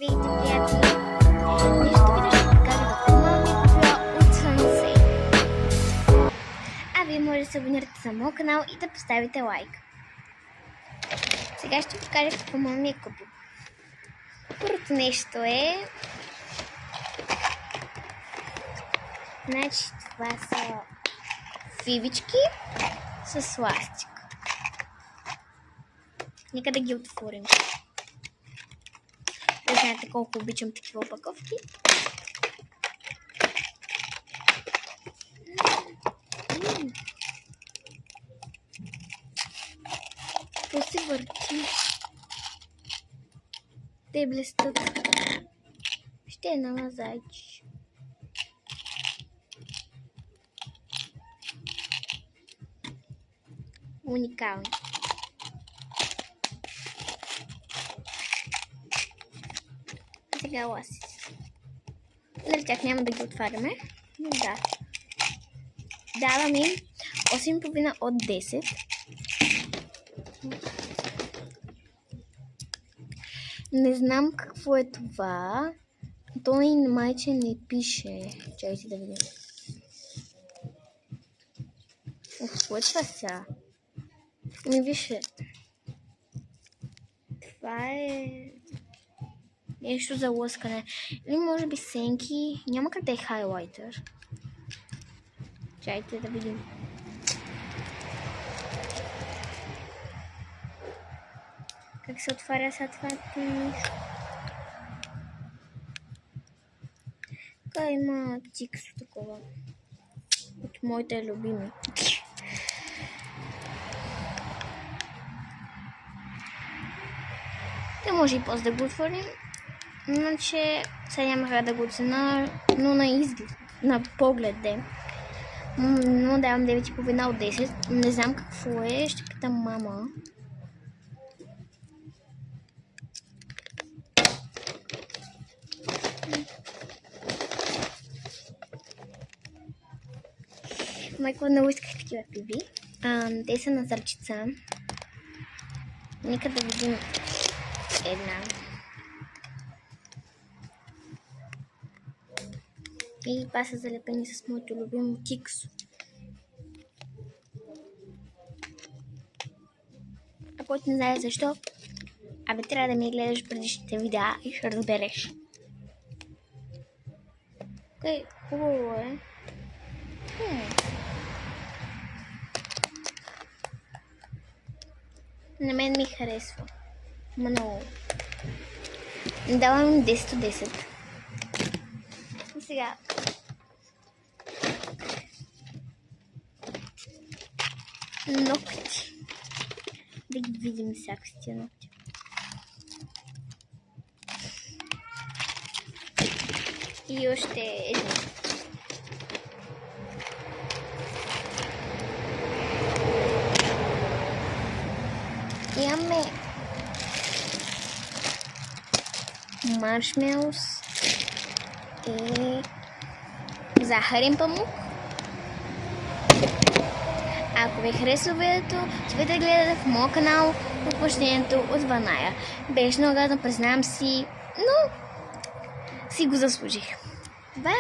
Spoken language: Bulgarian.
Здравейте, приятели! Днешното видео ще покажа какво имам видео от Сансей. А вие може да се абонирате за моят канал и да поставите лайк. Сега ще покажа какво мама ми е купил. Първото нещо е... Значи това са фибички с ластик. Нека да ги отворим. Да знаете колко обичам такива опаковки. То се върти. Те блестят. Ще е намазач. Уникални. Сега ласи. Нали тях няма да ги отваряме? Да. Давам им 8,5 от 10. Не знам какво е това. То и майче не пише. Чакайте да видим. Какво е това сега? Не више. Това е... нещо за лъскане. Или може би сенки. Няма къде е хайлайтер. Чайте да видим. Как се отваря сега това нещо? Така има тиксо такова. От моите любими. Те може и после да го отворим. Иначе сега няма да го оценя, но на изглед, на поглед де. Но давам 9,5 от 10. Не знам какво е, ще питам мама. Майко, много исках такива пиви. Те са на зърчица. Нека да видим една. И това са залепени с моето любимо тиксо. А който не знае защо, трябва да ми гледаш предишните видеа и ще разбереш. Окей, хубаво е. На мен ми харесва. Много. Давам 10 от 10. И сега. Ногти. Да ги видим сега с тия ногти. И още един. Имаме маршмелс и захарен памук. Ако ви харесва видеото, да гледате в моя канал въплъщението от Ваная. Беше много гадно, признавам си, но си го заслужих. Бай!